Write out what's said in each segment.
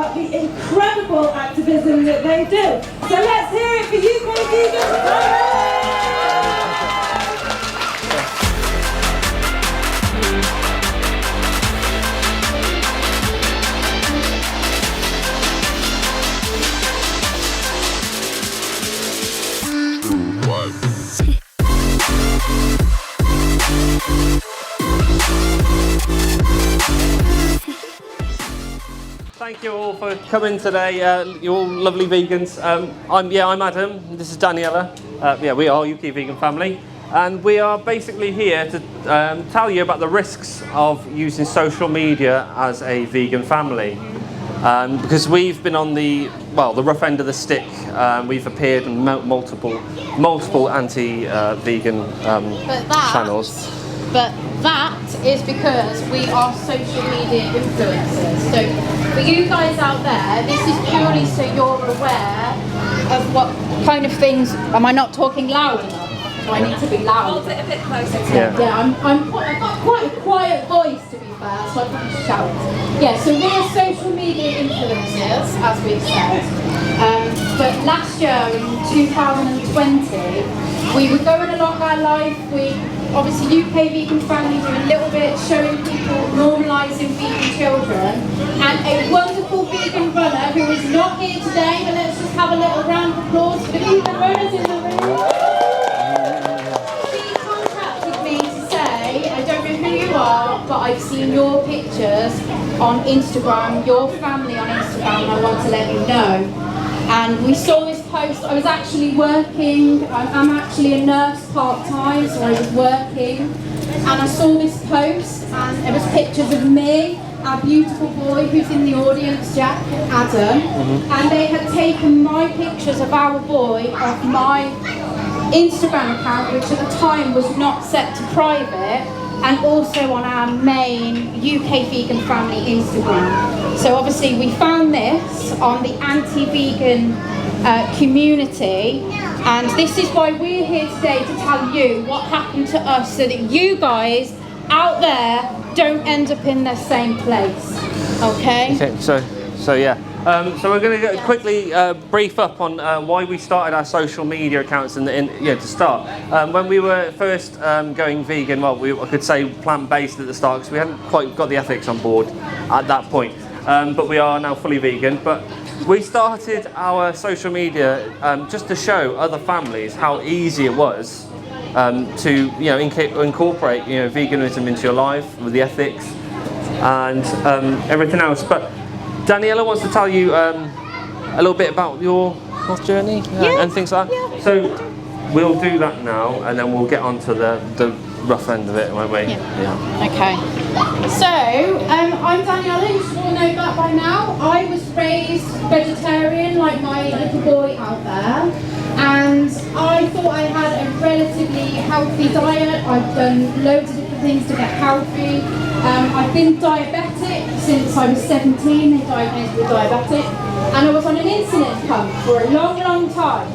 about the incredible activism that they do. So let's hear it for UK Vegans. Thank you all for coming today. You're all lovely vegans. I'm Adam. This is Daniela. We are UK Vegan Family, and we are basically here to tell you about the risks of using social media as a vegan family. Because we've been on the rough end of the stick. We've appeared in multiple anti-vegan channels. But that is because we are social media influencers. So for you guys out there, this is purely so you're aware of what kind of things. Am I not talking loud enough? Do I need to be loud? Hold it a bit closer. Yeah, I've got quite a quiet voice, to be fair, so I can't shout. Yeah, so we're social media influencers, as we've said. But last year, in 2020, we were going along our life. Obviously, UK Vegan Family do a little bit showing people normalising vegan children, and a wonderful vegan runner who is not here today, but let's just have a little round of applause for the vegan runners in the room. She contacted me to say, I don't know who you are, but I've seen your pictures on Instagram, your family on Instagram, and I want to let you know. And we saw this post. I was actually working, I'm actually a nurse part-time, so I was working, and I saw this post, and it was pictures of me, our beautiful boy who's in the audience, Jack, Adam, and they had taken my pictures of our boy off my Instagram account, which at the time was not set to private, and also on our main UK Vegan Family Instagram. So obviously we found this on the anti-vegan community, and this is why we're here today to tell you what happened to us so that you guys out there don't end up in the same place. Okay, so we're going to quickly brief up on why we started our social media accounts to start. When we were first going vegan, I could say plant-based at the start, because we hadn't quite got the ethics on board at that point. But we are now fully vegan. But we started our social media just to show other families how easy it was to incorporate veganism into your life with the ethics and everything else. But Daniela wants to tell you a little bit about your health journey and things like that. Yeah. So we'll do that now, and then we'll get on to the rough end of it, won't we? Yeah. Okay. So, I'm Daniela, you should all know that by now. I was raised vegetarian like my little boy out there, and I thought I had a relatively healthy diet. I've done loads of different things to get healthy. I've been diabetic since I was 17, they diagnosed me with diabetic, and I was on an insulin pump for a long, long time.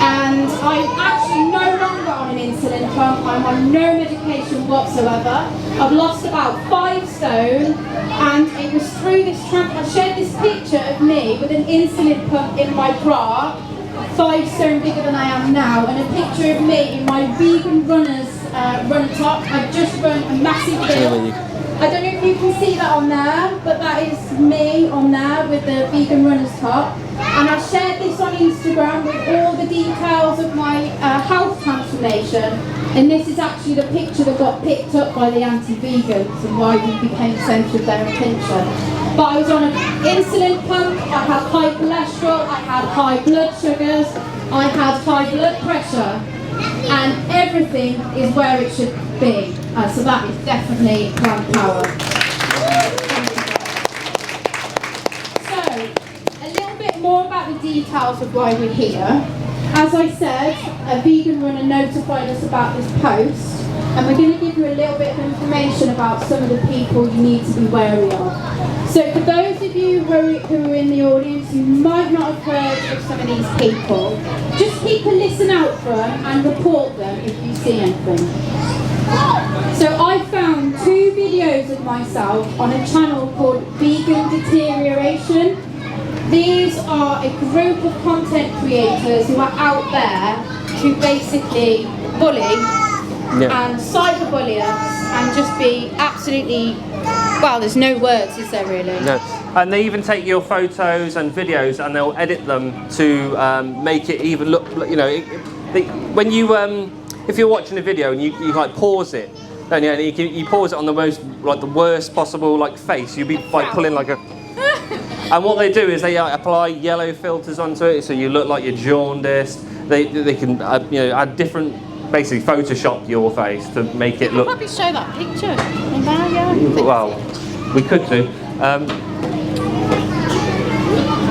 And I'm actually no longer on an insulin pump. I'm on no medication whatsoever. I've lost about 5 stone, and it was through this I shared this picture of me with an insulin pump in my bra, 5 stone bigger than I am now, and a picture of me in my vegan runner top. I've just run a massive hill. I don't know if you can see that on there, but that is me on there with the vegan runner's top. And I shared this on Instagram with all the details of my health transformation. And this is actually the picture that got picked up by the anti-vegans and why we became centre of their attention. But I was on an insulin pump, I had high cholesterol, I had high blood sugars, I had high blood pressure, and everything is where it should be. So that is definitely plant power. So, a little bit more about the details of why we're here. As I said, a vegan runner notified us about this post, and we're going to give you a little bit of information about some of the people you need to be wary of. So for those of you who are in the audience who might not have heard of some of these people, just keep a listen out for them and report them if you see anything. So I found 2 videos of myself on a channel called Vegan Deterioration, are a group of content creators who are out there to basically bully and cyberbully us and just be absolutely, well, there's no words, is there really? No. And they even take your photos and videos and they'll edit them to make it even look, you know, when you, if you're watching a video and you like pause it, and you pause it on the most, like the worst possible like face, you'd be like pulling like a, and what they do is they apply yellow filters onto it so you look like you're jaundiced. They can, you know, add different, basically Photoshop your face to make it look. Probably show that picture on there, yeah. Well, we could do.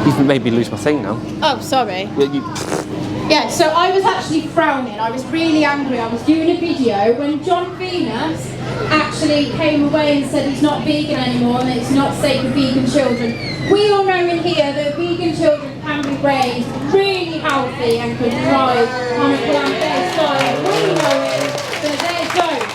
You've made me lose my thing now. Oh, sorry. Yeah, so I was actually frowning. I was really angry. I was doing a video when John Venus actually came away and said he's not vegan anymore and it's not safe for vegan children. We all know in here that vegan children can be raised really healthy and can thrive on a plant-based diet. We know it, but they don't.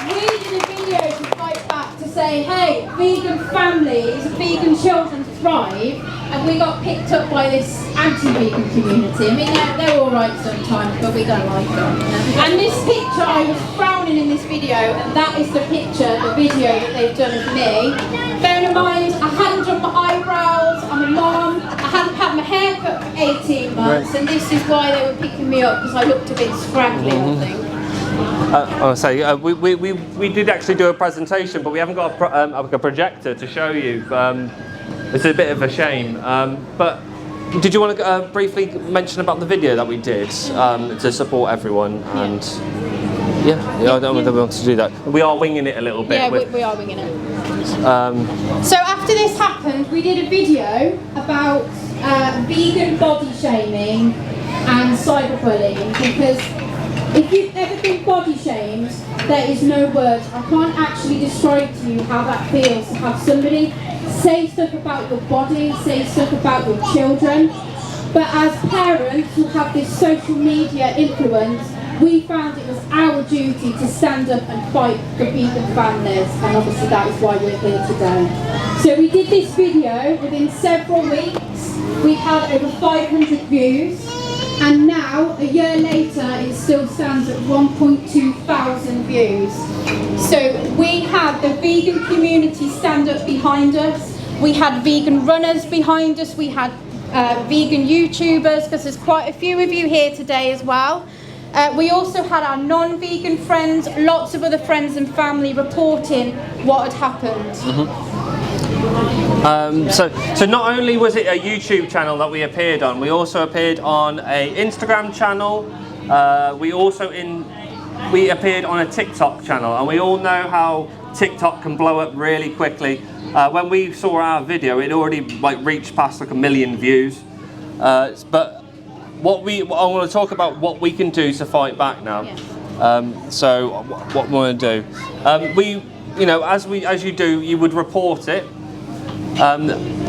We did a video to fight back to say, hey, vegan families, vegan children thrive, and we got picked up by this anti-vegan community. I mean, they're all right sometimes, but we don't like them. And this picture, I was frowning in this video, and that is the picture, the video that they've done of me. Bearing in mind, I hadn't done my eyebrows, I'm a mom, I hadn't had my hair cut for 18 months, and this is why they were picking me up, because I looked a bit scraggly, I think. I'll say we did actually do a presentation, but we haven't got a projector to show you. It's a bit of a shame. But did you want to briefly mention about the video that we did to support everyone? And I don't know whether we want to do that. We are winging it a little bit. Yeah, we are winging it. So after this happened, we did a video about vegan body shaming and cyberbullying, because if you've ever been body shamed, there is no words. I can't actually describe to you how that feels to have somebody say stuff about your body, say stuff about your children. But as parents who have this social media influence, we found it was our duty to stand up and fight for vegan families, and obviously that is why we're here today. So we did this video within several weeks. We've had over 500 views. And now, a year later, it still stands at 1.2 thousand views. So we had the vegan community stand up behind us. We had vegan runners behind us. We had vegan YouTubers, because there's quite a few of you here today as well. We also had our non-vegan friends, lots of other friends and family reporting what had happened. So not only was it a YouTube channel that we appeared on, we also appeared on an Instagram channel. We appeared on a TikTok channel, and we all know how TikTok can blow up really quickly. When we saw our video, it already reached past 1 million views. But I want to talk about what we can do to fight back now. Yeah. So what we want to do, as you do, you would report it.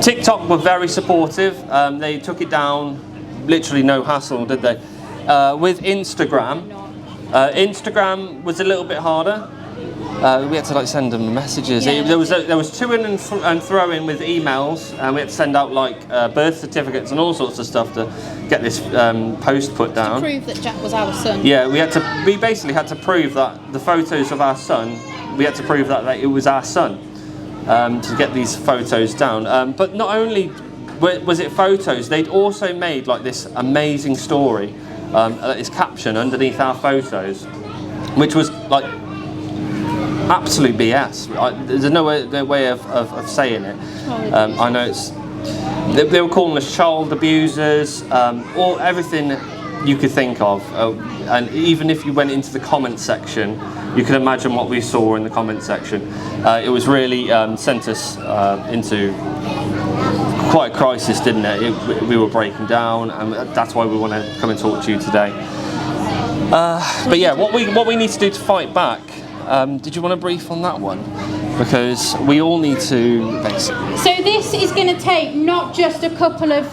TikTok were very supportive. They took it down, literally no hassle, did they? With Instagram, Instagram was a little bit harder. We had to send them messages. Yeah, there was to and throw in with emails, and we had to send out birth certificates and all sorts of stuff to get this post put down. To prove that Jack was our son. Yeah, we basically had to prove that the photos of our son. We had to prove that it was our son. To get these photos down, but not only was it photos, they'd also made this amazing story, this caption underneath our photos, which was absolute BS. There's no way of saying it. I know they were calling us child abusers, or everything you could think of, and even if you went into the comment section, you can imagine what we saw in the comment section. It was really sent us into quite a crisis, didn't it? We were breaking down, and that's why we want to come and talk to you today. But yeah, what we need to do to fight back. Did you want to brief on that one? Because we all need to basically. So this is going to take not just a couple of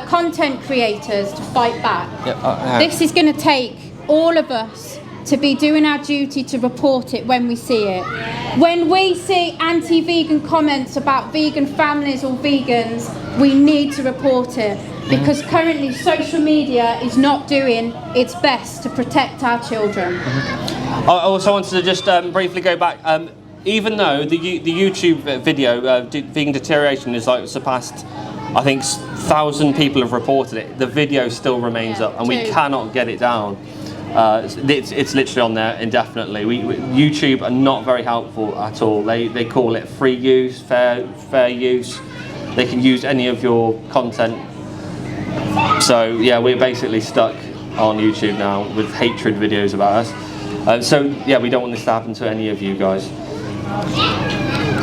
content creators to fight back. Yeah, This is going to take all of us to be doing our duty to report it when we see it. When we see anti-vegan comments about vegan families or vegans, we need to report it, because currently social media is not doing its best to protect our children. I also wanted to just briefly go back. Even though the YouTube video, Vegan Deterioration, is like surpassed, I think 1,000 people have reported it, the video still remains up, and we cannot get it down. It's literally on there indefinitely. YouTube are not very helpful at all. They call it free use, fair use. They can use any of your content. So yeah, we're basically stuck on YouTube now with hatred videos about us. So yeah, we don't want this to happen to any of you guys.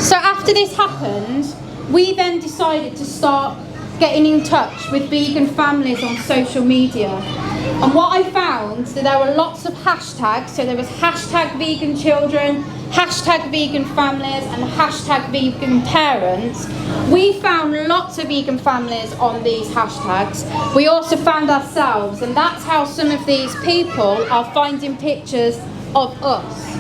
So after this happened, we then decided to start getting in touch with vegan families on social media. And what I found, that there were lots of hashtags. So there was hashtag vegan children, hashtag vegan families, and hashtag vegan parents. We found lots of vegan families on these hashtags. We also found ourselves, and that's how some of these people are finding pictures of us.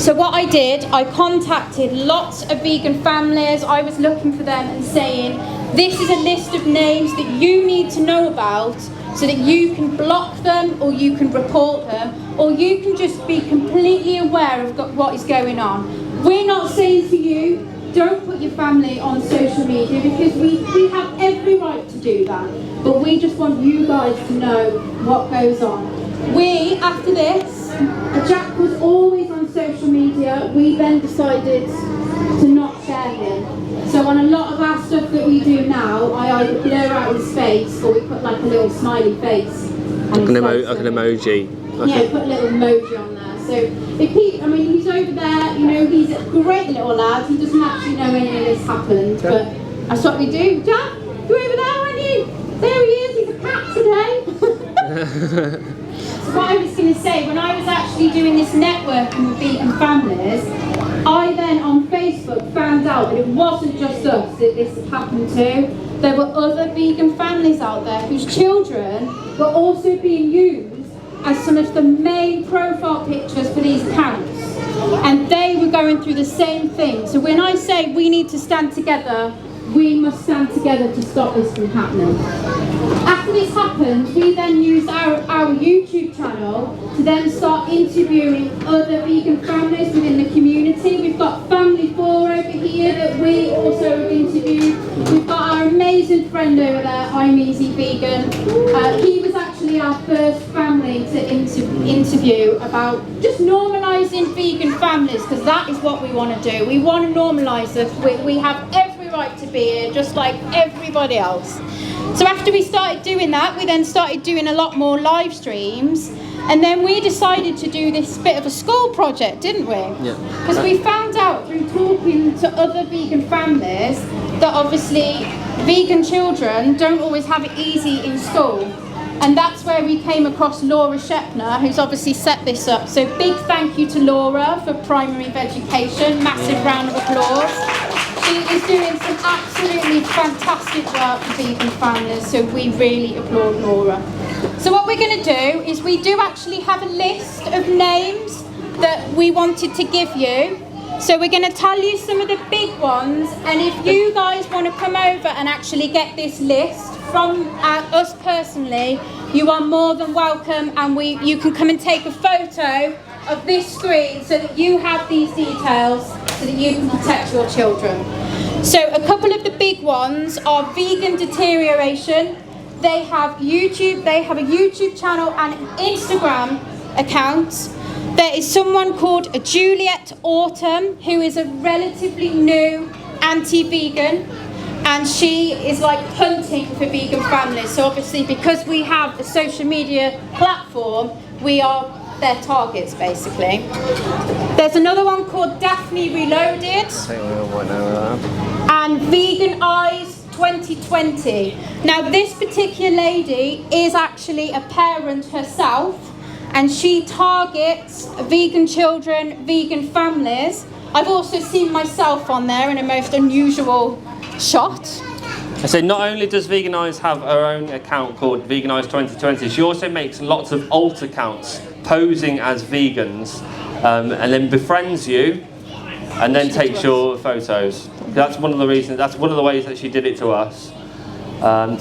So what I did, I contacted lots of vegan families. I was looking for them and saying, this is a list of names that you need to know about, so that you can block them, or you can report them, or you can just be completely aware of what is going on. We're not saying to you, don't put your family on social media, because we have every right to do that. But we just want you guys to know what goes on. We, after this, Jack was always on social media. We then decided to not share him. So on a lot of our stuff that we do now, I either blur out his face, or we put like a little smiley face. Like an emoji. Yeah, put a little emoji on there. So if he's over there, you know, he's a great little lad. He doesn't actually know any of this happened, but that's what we do. Jack, you're over there, aren't you? There he is. He's a cat today. So what I was going to say, when I was actually doing this networking with vegan families, I then on Facebook found out that it wasn't just us that this had happened to. There were other vegan families out there whose children were also being used as some of the main profile pictures for these accounts. And they were going through the same thing. So when I say we need to stand together, we must stand together to stop this from happening. After this happened, we then used our YouTube channel to then start interviewing other vegan families within the community. We've got Family 4 over here that we also have interviewed. We've got our amazing friend over there, I'm Easy Vegan. He was actually our first family to interview about just normalising vegan families, because that is what we want to do. We want to normalise it. We have every right to be here, just like everybody else. So after we started doing that, we then started doing a lot more live streams, and then we decided to do this bit of a school project, didn't we? Yeah. Because we found out through talking to other vegan families that obviously vegan children don't always have it easy in school. And that's where we came across Laura Shepner, who's obviously set this up. So big thank you to Laura for primary education. Massive round of applause. She is doing some absolutely fantastic work for vegan families, so we really applaud Laura. So what we're going to do is we do actually have a list of names that we wanted to give you. So we're going to tell you some of the big ones, and if you guys want to come over and actually get this list from us personally, you are more than welcome, and you can come and take a photo of this screen so that you have these details so that you can protect your children. So a couple of the big ones are Vegan Deterioration. They have a YouTube channel and an Instagram account. There is someone called Juliet Autumn, who is a relatively new anti-vegan, and she is like hunting for vegan families. So obviously, because we have a social media platform, we are their targets basically. There's another one called Daphne Reloaded and Vegan Eyes 2020. Now this particular lady is actually a parent herself, and she targets vegan children, vegan families. I've also seen myself on there in a most unusual shot. So not only does Vegan Eyes have her own account called Vegan Eyes 2020, she also makes lots of alt accounts posing as vegans, and then befriends you, and then takes your photos. That's one of the reasons. That's one of the ways that she did it to us.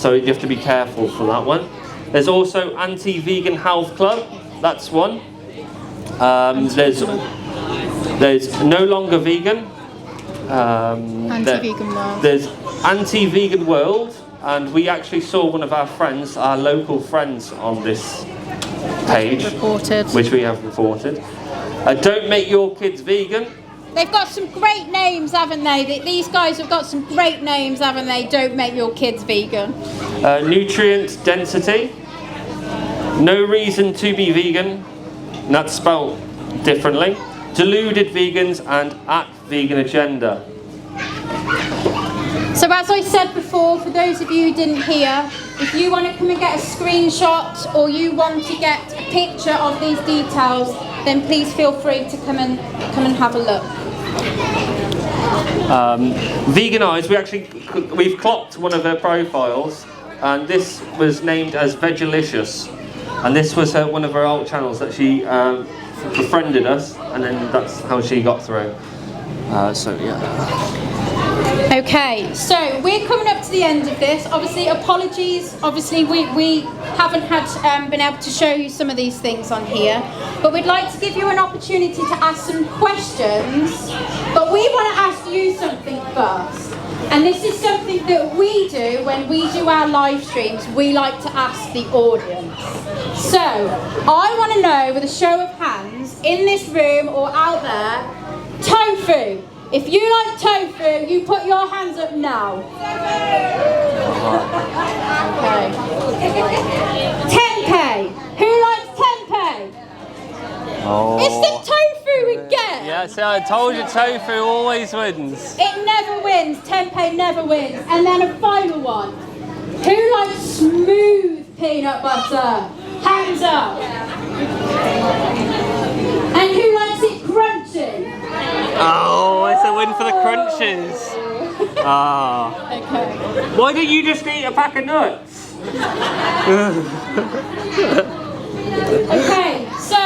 So you have to be careful for that one. There's also Anti-Vegan Health Club. That's one. There's No Longer Vegan. Anti-Vegan World. There's Anti-Vegan World, and we actually saw one of our friends, our local friends, on this page, which we have reported. Don't Make Your Kids Vegan. They've got some great names, haven't they? These guys have got some great names, haven't they? Don't Make Your Kids Vegan. Nutrient Density. No Reason to Be Vegan. And that's spelled differently. Deluded Vegans, and At Vegan Agenda. So as I said before, for those of you who didn't hear, if you want to come and get a screenshot or you want to get a picture of these details, then please feel free to come and have a look. Veganize, we've clocked one of her profiles, and this was named as Vegalicious, and this was one of her old channels that she befriended us, and then that's how she got through. So yeah. Okay, so we're coming up to the end of this. Obviously, apologies. Obviously, we haven't been able to show you some of these things on here, but we'd like to give you an opportunity to ask some questions. But we want to ask you something first, and this is something that we do when we do our live streams. We like to ask the audience. So I want to know, with a show of hands, in this room or out there, tofu. If you like tofu, you put your hands up now. Okay. Tempeh. Who likes tempeh? Oh. It's the tofu again. Yeah, so I told you tofu always wins. It never wins. Tempeh never wins. And then a final one. Who likes smooth peanut butter? Hands up. And who likes it crunchy? Oh, it's a win for the crunches. Ah. Okay. Why don't you just eat a pack of nuts? Okay, so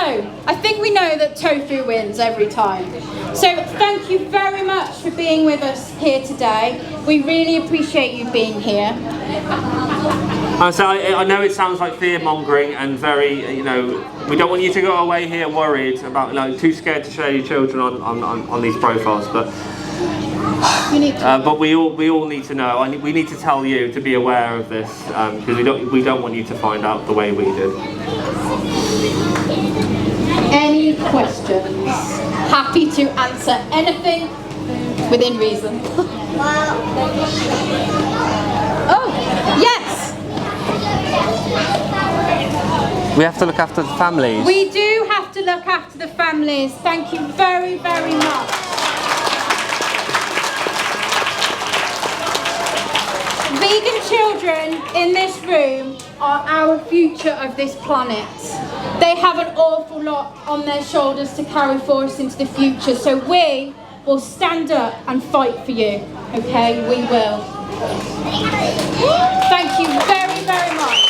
I think we know that tofu wins every time. So thank you very much for being with us here today. We really appreciate you being here. So I know it sounds like fear-mongering and very, we don't want you to go away here worried about, too scared to show your children on these profiles, but but we all need to know. We need to tell you to be aware of this, because we don't want you to find out the way we did. Any questions? Happy to answer anything within reason. Oh, yes. We have to look after the families. We do have to look after the families. Thank you very, very much. Vegan children in this room are our future of this planet. They have an awful lot on their shoulders to carry for us into the future, so we will stand up and fight for you. Okay, we will. Thank you very, very much.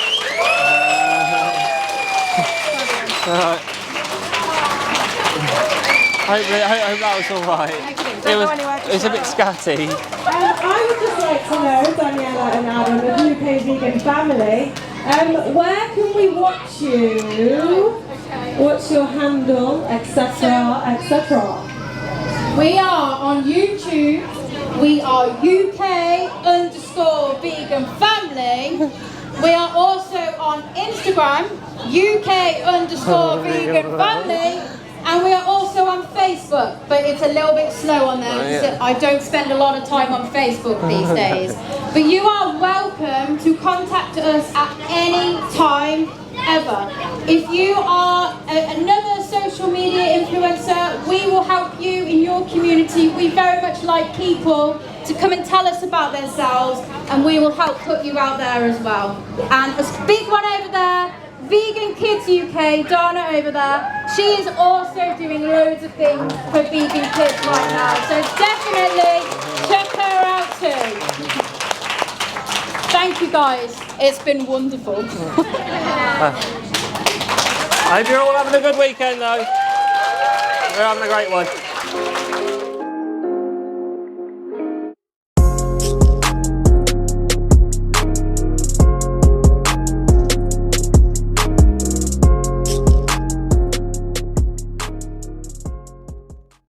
I hope that was all right. It was a bit scatty. I would just like to know, Daniela and Adam of UK Vegan Family, where can we watch you? What's your handle, etc., etc.? We are on YouTube. We are UK_vegan_family. We are also on Instagram, UK_vegan_family. And we are also on Facebook, but it's a little bit slow on there. So I don't spend a lot of time on Facebook these days. But you are welcome to contact us at any time, ever. If you are another social media influencer, we will help you in your community. We very much like people to come and tell us about themselves, and we will help put you out there as well. And a big one over there, Vegan Kids UK, Dana over there, she is also doing loads of things for vegan kids right now, so definitely check her out too. Thank you guys, it's been wonderful. I hope you're all having a good weekend though. We're having a great one.